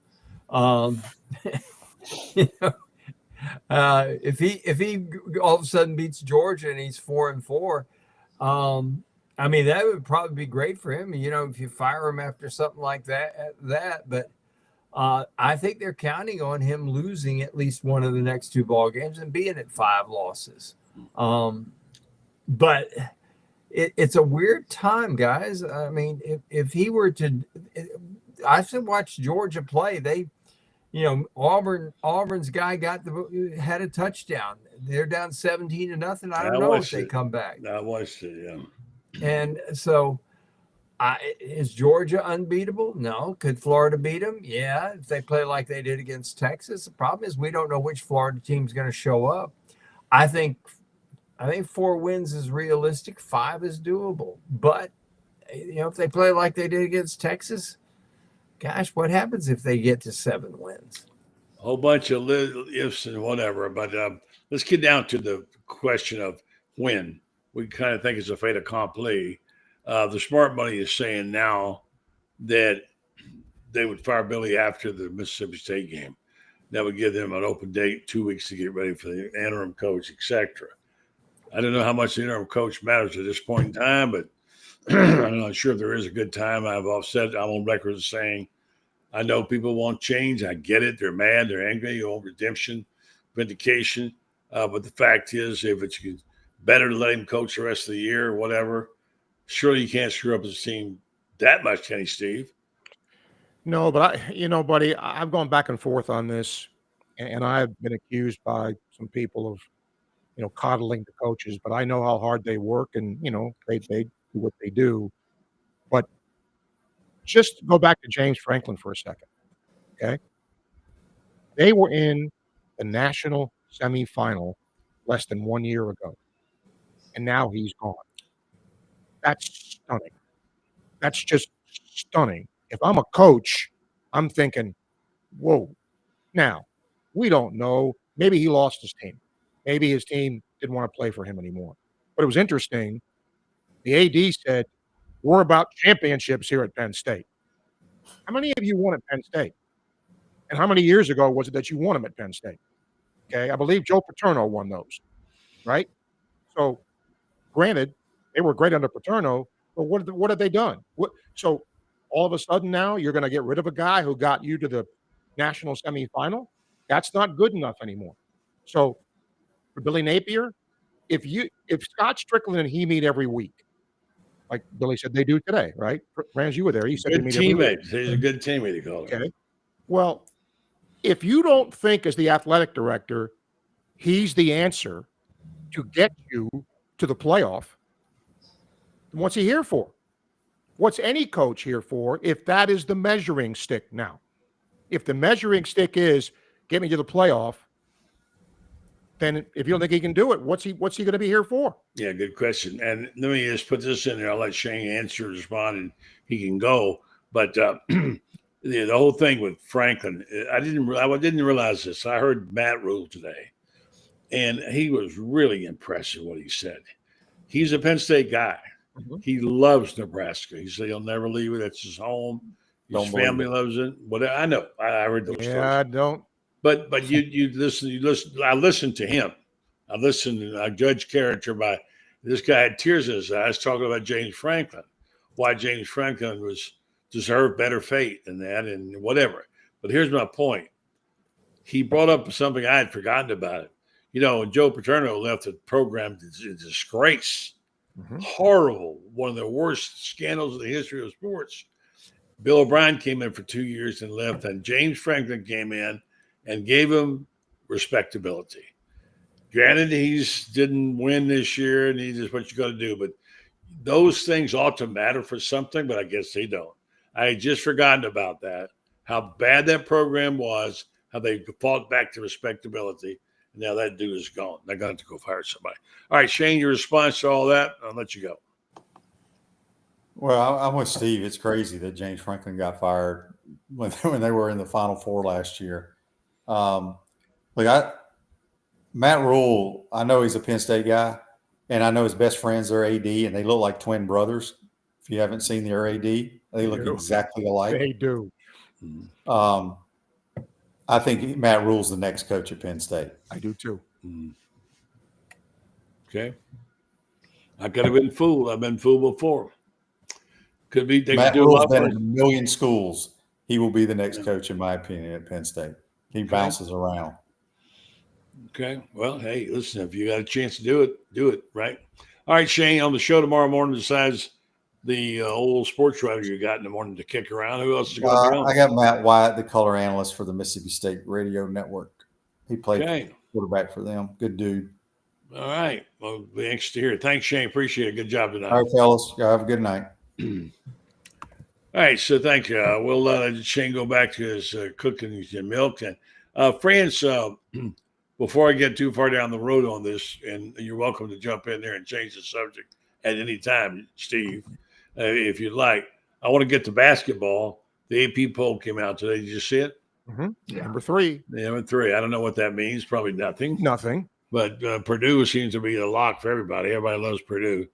If he all of a sudden beats Georgia and he's 4-4, I mean, that would probably be great for him. If you fire him after something like that. But I think they're counting on him losing at least one of the next 2 ball games and being at 5 losses. But it's a weird time, guys. I mean, if he were to, I should watch Georgia play. They, Auburn's guy had a touchdown. They're down 17-0. I don't know if they come back. I watched it, yeah. And so, is Georgia unbeatable? No. Could Florida beat them? Yeah, if they play like they did against Texas. The problem is we don't know which Florida team's going to show up. I think 4 wins is realistic. 5 is doable. But if they play like they did against Texas, gosh, what happens if they get to 7 wins? A whole bunch of ifs and whatever. But let's get down to the question of when. We kind of think it's a fait accompli. The smart money is saying now that they would fire Billy after the Mississippi State game. That would give them an open date, 2 weeks to get ready for the interim coach, etc. I don't know how much the interim coach matters at this point in time, but I'm not sure if there is a good time. I'm on record as saying, I know people want change. I get it. They're mad. They're angry. Redemption, vindication. But the fact is, if it's better to let him coach the rest of the year or whatever, surely you can't screw up his team that much, can you, Steve? No, but buddy, I've gone back and forth on this, and I've been accused by some people of coddling the coaches, but I know how hard they work, and they do what they do. But just go back to James Franklin for a second, okay? They were in the national semifinal less than 1 year ago, and now he's gone. That's stunning. That's just stunning. If I'm a coach, I'm thinking, whoa. Now, we don't know. Maybe he lost his team. Maybe his team didn't want to play for him anymore. But it was interesting. The AD said, we're about championships here at Penn State. How many of you won at Penn State? And how many years ago was it that you won them at Penn State? Okay, I believe Joe Paterno won those, right? So, granted, they were great under Paterno, but what have they done? So, all of a sudden now you're going to get rid of a guy who got you to the national semifinal? That's not good enough anymore. So, for Billy Napier, if Scott Strickland and he meet every week, like Billy said they do today, right? Franz, you were there. He said good they meet every week. He's a good teammate, he called him. Okay. Well, if you don't think as the athletic director he's the answer to get you to the playoff, what's he here for? What's any coach here for if that is the measuring stick now? If the measuring stick is get me to the playoff, then if you don't think he can do it, what's he going to be here for? Yeah, good question. And let me just put this in there. I'll let Shane answer, respond, and he can go. But the whole thing with Franklin, I didn't realize this. I heard Matt Rule today, and he was really impressive what he said. He's a Penn State guy. Mm-hmm. He loves Nebraska. He said he'll never leave it. It's his home. His family loves it. But I know. I heard those stories. Yeah, I don't. But you listen. I listened to him. I judge character by this guy had tears in his eyes talking about James Franklin, why James Franklin deserved better fate than that and whatever. But here's my point. He brought up something I had forgotten about it. When Joe Paterno left the program in disgrace, horrible, one of the worst scandals in the history of sports. Bill O'Brien came in for 2 years and left, and James Franklin came in and gave him respectability. Granted, he didn't win this year, and he's just what you got to do. But those things ought to matter for something, but I guess they don't. I had just forgotten about that, how bad that program was, how they fought back to respectability, and now that dude is gone. They're going to have to go fire somebody. All right, Shane, your response to all that, I'll let you go. Well, I'm with Steve. It's crazy that James Franklin got fired when they were in the Final Four last year. Matt Rule, I know he's a Penn State guy, and I know his best friend's their AD, and they look like twin brothers. If you haven't seen their AD, they look exactly alike. They do. I think Matt Rule's the next coach at Penn State. I do too. Okay. I could have been fooled. I've been fooled before. Could be. Matt Rule's been in a million schools. He will be the next coach, in my opinion, at Penn State. He bounces around. Okay. Well, hey, listen, if you got a chance to do it, right? All right, Shane, on the show tomorrow morning, besides the old sports writer you got in the morning to kick around, who else is going to be on? I got Matt Wyatt, the color analyst for the Mississippi State Radio Network. He played quarterback for them. Good dude. All right. Well, be anxious to hear it. Thanks, Shane. Appreciate it. Good job tonight. All right, fellas. Y'all have a good night. All right, so thank you. We'll let Shane go back to his cooking and milk. And Franz, before I get too far down the road on this, and you're welcome to jump in there and change the subject at any time, Steve, if you'd like. I want to get to basketball. The AP poll came out today. Did you see it? Mm-hmm. Yeah. Number 3. Number 3. I don't know what that means. Probably nothing. Nothing. But Purdue seems to be a lock for everybody. Everybody loves Purdue.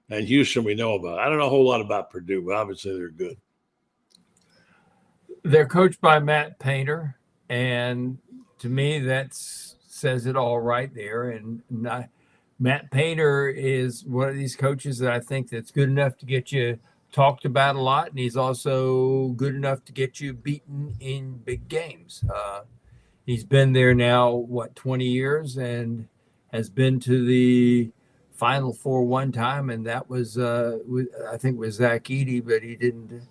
And Houston we know about. I don't know a whole lot about Purdue, but obviously they're good. They're coached by Matt Painter, and to me that says it all right there. And Matt Painter is one of these coaches that I think that's good enough to get you talked about a lot, and he's also good enough to get you beaten in big games. He's been there now, 20 years, and has been to the Final Four one time, and that was I think with Zach Edey, but he didn't.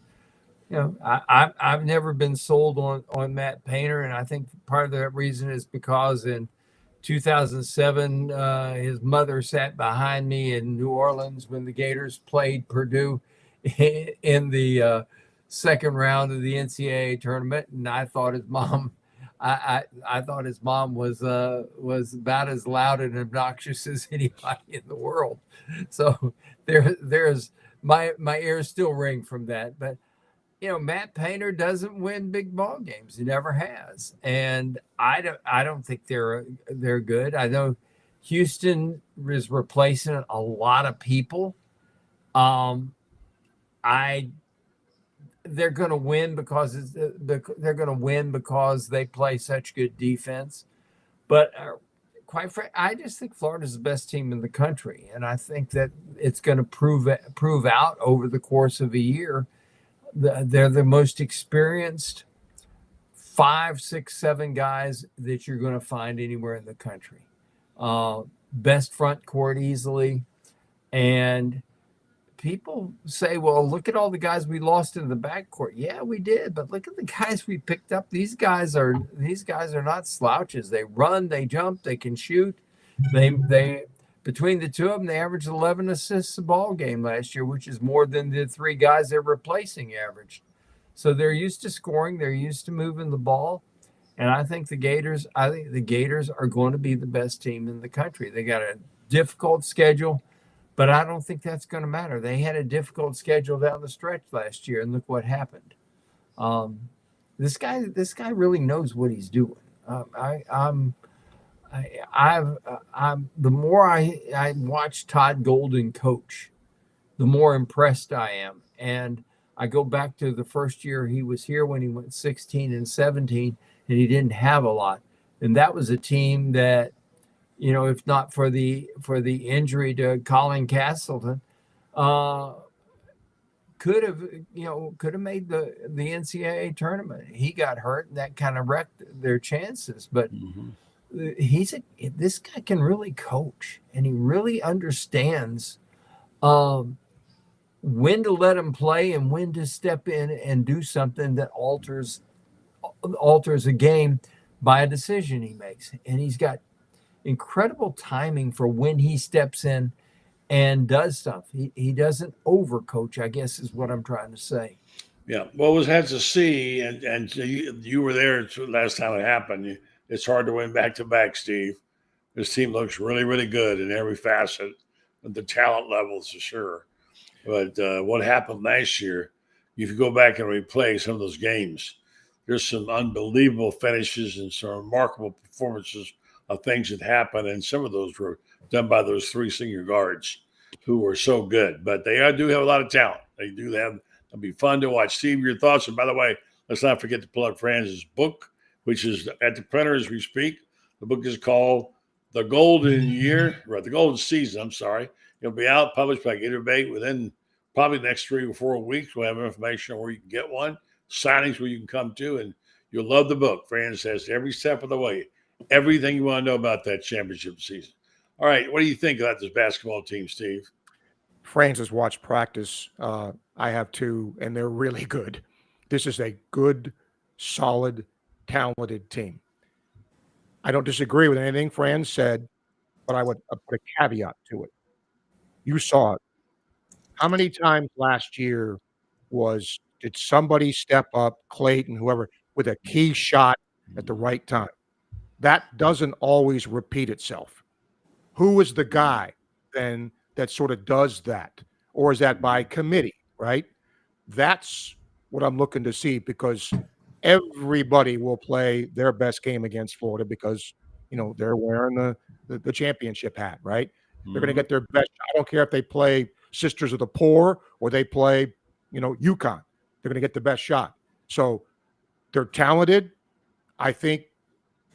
I've never been sold on Matt Painter, and I think part of that reason is because in 2007, his mother sat behind me in New Orleans when the Gators played Purdue in the second round of the NCAA tournament, and I thought his mom, I thought his mom was about as loud and obnoxious as anybody in the world. So there's my ears still ring from that. But Matt Painter doesn't win big ball games. He never has, and I don't think they're good. I know Houston is replacing a lot of people. They're going to win because they're going to win because they play such good defense. But quite frankly, I just think Florida's the best team in the country, and I think that it's going to prove out over the course of a year. They're the most experienced 5, 6, 7 guys that you're going to find anywhere in the country. Best front court easily. And people say, well, look at all the guys we lost in the backcourt. Yeah, we did, but look at the guys we picked up. These guys are not slouches. They run, they jump, they can shoot. They between the two of them, they averaged 11 assists a ball game last year, which is more than the 3 guys they're replacing averaged. So they're used to scoring. They're used to moving the ball. And I think the Gators are going to be the best team in the country. They got a difficult schedule, but I don't think that's going to matter. They had a difficult schedule down the stretch last year, and look what happened. This guy really knows what he's doing. The more I watch Todd Golden coach, the more impressed I am. And I go back to the first year he was here when he went 16 and 17, and he didn't have a lot. And that was a team that, if not for the injury to Colin Castleton, could have made the NCAA tournament. He got hurt, and that kind of wrecked their chances. But this guy can really coach, and he really understands when to let him play and when to step in and do something that alters a game by a decision he makes. And he's got incredible timing for when he steps in and does stuff. He doesn't overcoach, I guess is what I'm trying to say. Yeah. Well, it was had to see, and you were there last time it happened. It's hard to win back-to-back, Steve. This team looks really, really good in every facet of the talent levels, for sure. But what happened last year, if you go back and replay some of those games, there's some unbelievable finishes and some remarkable performances of things that happened, and some of those were done by those 3 senior guards who were so good. But they do have a lot of talent. They do have. It'll be fun to watch. Steve, your thoughts? And by the way, let's not forget to plug Franz's book, which is at the printer as we speak. The book is called The Golden Season. I'm sorry. It'll be out, published by Gator within probably the next 3 or 4 weeks. We'll have information on where you can get one, signings where you can come to, and you'll love the book. Franz says every step of the way, everything you want to know about that championship season. All right, what do you think about this basketball team, Steve? Franz has watched practice. I have too, and they're really good. This is a good, solid, talented team. I don't disagree with anything Franz said, but I would put a caveat to it. You saw it. How many times last year did somebody step up, Clayton, whoever, with a key shot at the right time? That doesn't always repeat itself. Who is the guy then that sort of does that? Or is that by committee, right? That's what I'm looking to see, because everybody will play their best game against Florida because, they're wearing the championship hat, right? They're going to get their best. I don't care if they play Sisters of the Poor or they play, UConn. They're going to get the best shot. So they're talented. I think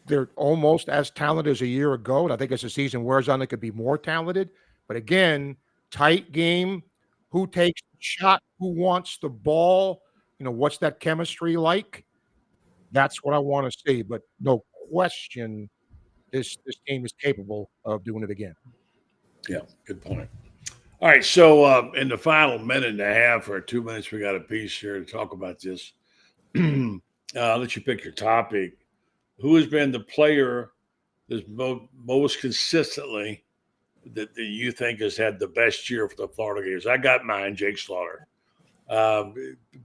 they're almost as talented as a year ago. And I think as the season wears on, they could be more talented. But again, tight game. Who takes the shot? Who wants the ball? What's that chemistry like? That's what I want to see. But no question, this team is capable of doing it again. Yeah, good point. All right, so in the final minute and a half or 2 minutes, we got a piece here to talk about this. I'll let you pick your topic. Who has been the player is most consistently that you think has had the best year for the Florida Gators? I got mine, Jake Slaughter.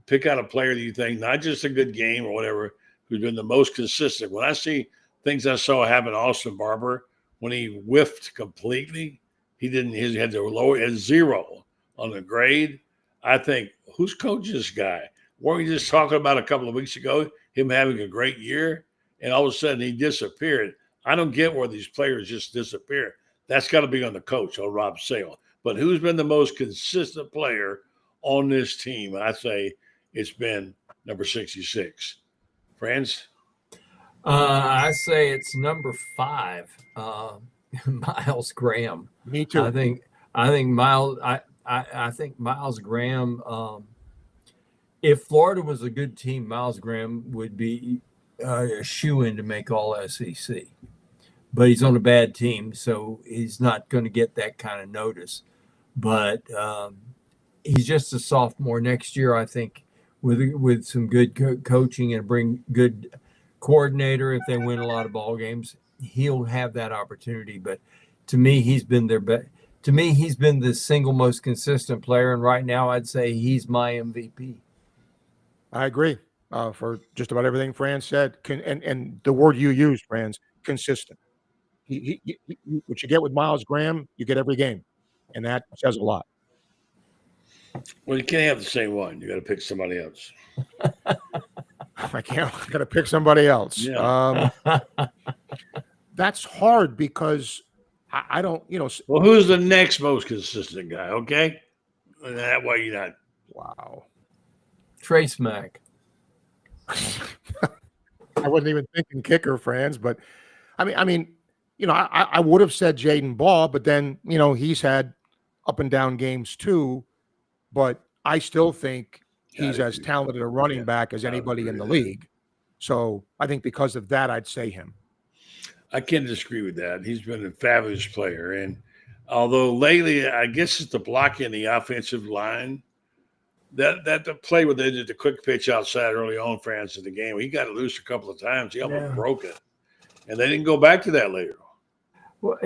Pick out a player that you think, not just a good game or whatever, who's been the most consistent. When I see things I saw happen, Austin Barber, when he whiffed completely, he had to lower at 0 on the grade. I think, who's coaching this guy? Weren't we just talking about a couple of weeks ago, him having a great year, and all of a sudden he disappeared? I don't get where these players just disappear. That's got to be on the coach, on Rob Sale. But who's been the most consistent player on this team? I say it's been number 66. Franz? I say it's number 5, Miles Graham. Me too. I think Miles. I think Miles Graham. If Florida was a good team, Miles Graham would be a shoo-in to make All SEC. But he's on a bad team, so he's not going to get that kind of notice. But he's just a sophomore. Next year, I think, with some good coaching and bring good coordinator, if they win a lot of ball games, he'll have that opportunity. But to me, he's been their best. To me, he's been the single most consistent player, and right now, I'd say he's my MVP. I agree for just about everything Franz said. And the word you used, Franz, consistent. What you get with Miles Graham, you get every game, and that says a lot. Well, you can't have the same one. You got to pick somebody else. I got to pick somebody else. Yeah. That's hard because I don't, Well, who's the next most consistent guy? Okay, and that way you're not. Wow. Trace Mack. I wasn't even thinking kicker, Franz, but I mean, I would have said Jaden Ball, but then he's had up and down games too. But I still think he's as talented a running back as anybody in the league. So I think because of that, I'd say him. I can't disagree with that. He's been a fabulous player, and although lately, I guess it's the blocking the offensive line. That the play where they did the quick pitch outside early on, France, in the game, he got it loose a couple of times. He almost broke it, and they didn't go back to that later. Well,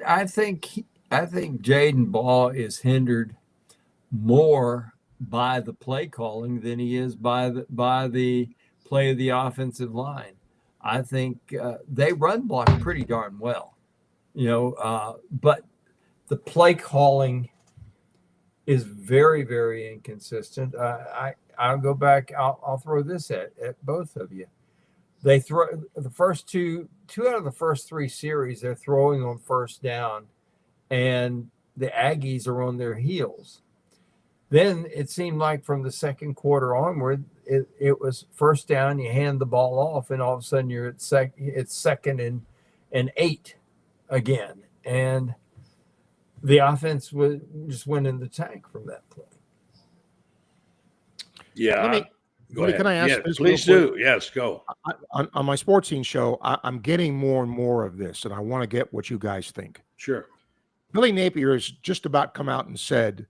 I think Jaden Ball is hindered more by the play calling than he is by the play of the offensive line. I think they run block pretty darn well, but the play calling is very, very inconsistent. I'll go back. I'll throw this at both of you. They throw the first two out of the first 3 series. They're throwing on first down, and the Aggies are on their heels. Then it seemed like from the second quarter onward, it was first down. You hand the ball off, and all of a sudden you're at it's 2nd and 8 again, and the offense just went in the tank from that play. Yeah. Can I ask this? Please do. Yes, go. On my sports scene show, I'm getting more and more of this, and I want to get what you guys think. Sure. Billy Napier has just about come out and said,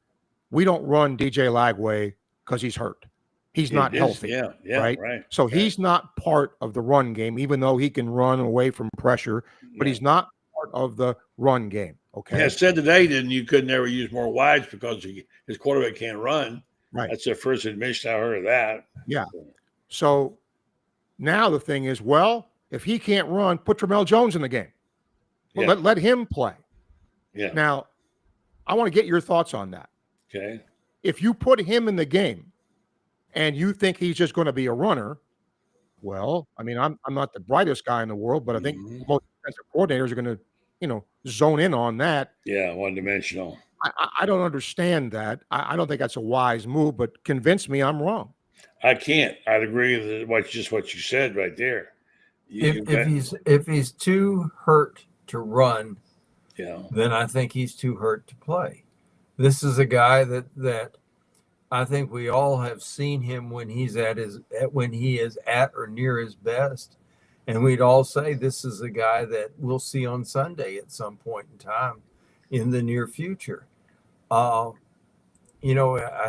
we don't run DJ Lagway because he's hurt. He's not healthy. Yeah, right. So he's not part of the run game, even though he can run away from pressure, but he's not part of the run game. Okay. Yeah, said today, you could never use more wides because his quarterback can't run. Right. That's the first admission I heard of that. Yeah. So now the thing is, well, if he can't run, put Tramel Jones in the game. Well, let him play. Yeah. Now, I want to get your thoughts on that. Okay. If you put him in the game and you think he's just going to be a runner, well, I mean, I'm not the brightest guy in the world, but I think most defensive coordinators are going to, zone in on that. Yeah, one-dimensional. I don't understand that. I don't think that's a wise move, but convince me I'm wrong. I can't. I'd agree with what you said right there. If he's too hurt to run, then I think he's too hurt to play. This is a guy that I think we all have seen him when he is at or near his best, and we'd all say this is a guy that we'll see on Sunday at some point in time in the near future. I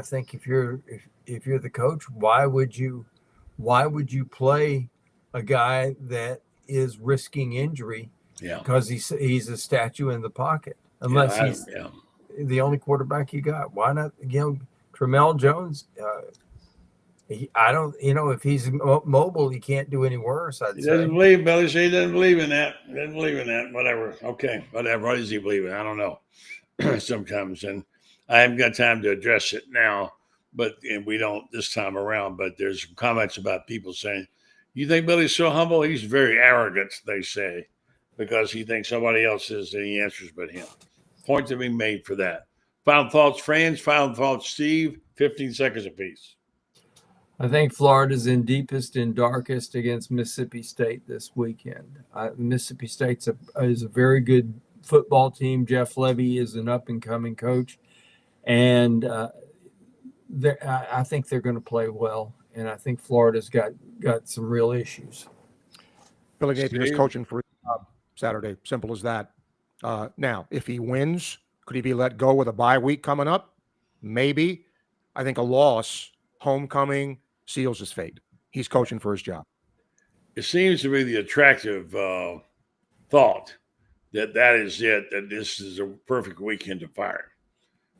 think if you're the coach, why would you play a guy that is risking injury Yeah. because he's a statue in the pocket. Unless he's the only quarterback you got. Why not? Tramel Jones. If he's mobile, he can't do any worse. He doesn't believe, Billy. He doesn't believe in that. Doesn't believe in that. Whatever. Okay. Whatever. What does he believe in? I don't know. Sometimes, and I haven't got time to address it now, and we don't this time around. But there's some comments about people saying, "You think Billy's so humble? He's very arrogant." They say because he thinks somebody else is any answers but him. Point to be made for that. Final thoughts, Franz. Final thoughts, Steve. 15 seconds apiece. I think Florida's in deepest and darkest against Mississippi State this weekend. Mississippi State is a very good football team. Jeff Levy is an up-and-coming coach, and I think they're going to play well. And I think Florida's got some real issues. Billy Napier is coaching for Saturday. Simple as that. Now, if he wins, could he be let go with a bye week coming up? Maybe. I think a loss, homecoming, seals his fate. He's coaching for his job. It seems to be the attractive thought that is it, that this is a perfect weekend to fire him.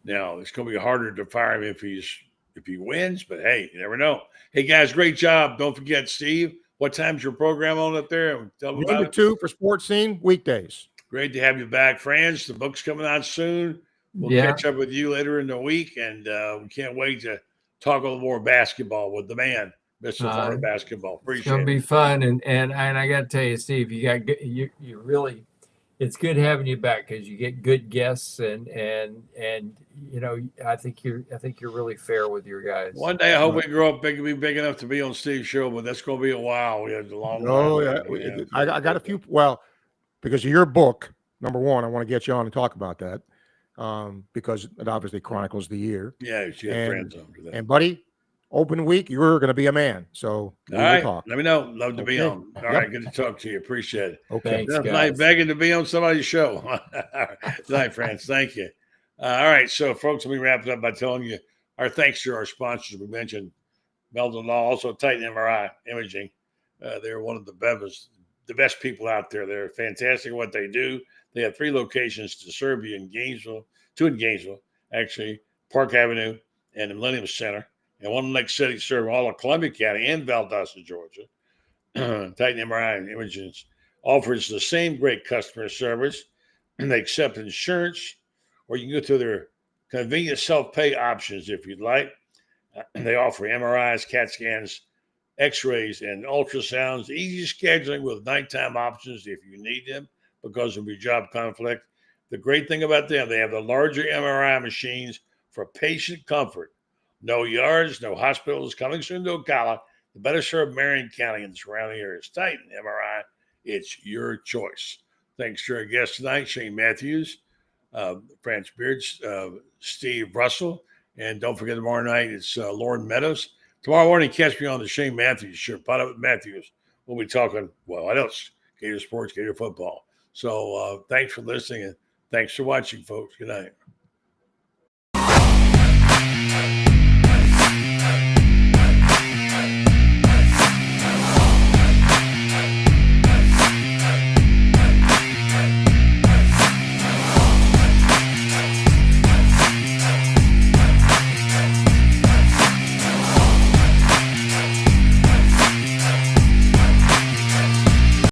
Now, it's going to be harder to fire him if he wins, but hey, you never know. Hey, guys, great job. Don't forget, Steve, what time's your program on up there? Tell them about 1 to 2 for Sports Scene, weekdays. Great to have you back, Franz. The book's coming out soon. We'll catch up with you later in the week, and we can't wait to talk a little more basketball with the man, Mr. Florida basketball. Appreciate it. It's gonna be fun, and I got to tell you, Steve, you really, it's good having you back because you get good guests, and I think you're really fair with your guys. One day I hope we grow up be big enough to be on Steve's show, but that's going to be a while. We have a long. Oh yeah, I got a few. Well, because of your book, number one, I want to get you on and talk about that. Because it obviously chronicles the year. Yeah, you got friends over that. And buddy, open week, you're going to be a man. So all right, talk. Let me know. Love to be on. All right, good to talk to you. Appreciate it. Okay, thanks, night begging to be on somebody's show. Night, friends. Thank you. All right, so folks, let me wrap it up by telling you our thanks to our sponsors. We mentioned Meldon Law, also Titan MRI Imaging. They're one of the best people out there. They're fantastic at what they do. They have 3 locations to serve you in Gainesville, 2 in Gainesville, actually, Park Avenue and the Millennium Center, and one in Lake City, serve all of Columbia County and Valdosta, Georgia. Titan MRI Imaging offers the same great customer service, and they accept insurance, or you can go to their convenient self-pay options if you'd like. They offer MRIs, CAT scans, X-rays, and ultrasounds, easy scheduling with nighttime options if you need them because of your job conflict. The great thing about them, they have the larger MRI machines for patient comfort. No yards, no hospitals, coming soon to Ocala. The better served Marion County and the surrounding areas. Titan MRI, it's your choice. Thanks to our guests tonight, Shane Matthews, Franz Beards, Steve Russell, and don't forget tomorrow night, it's Lauren Meadows. Tomorrow morning, catch me on the Shane Matthews show. Pot up with Matthews. We'll be talking, well, what else? Gator sports, Gator football. So thanks for listening, and thanks for watching, folks. Good night.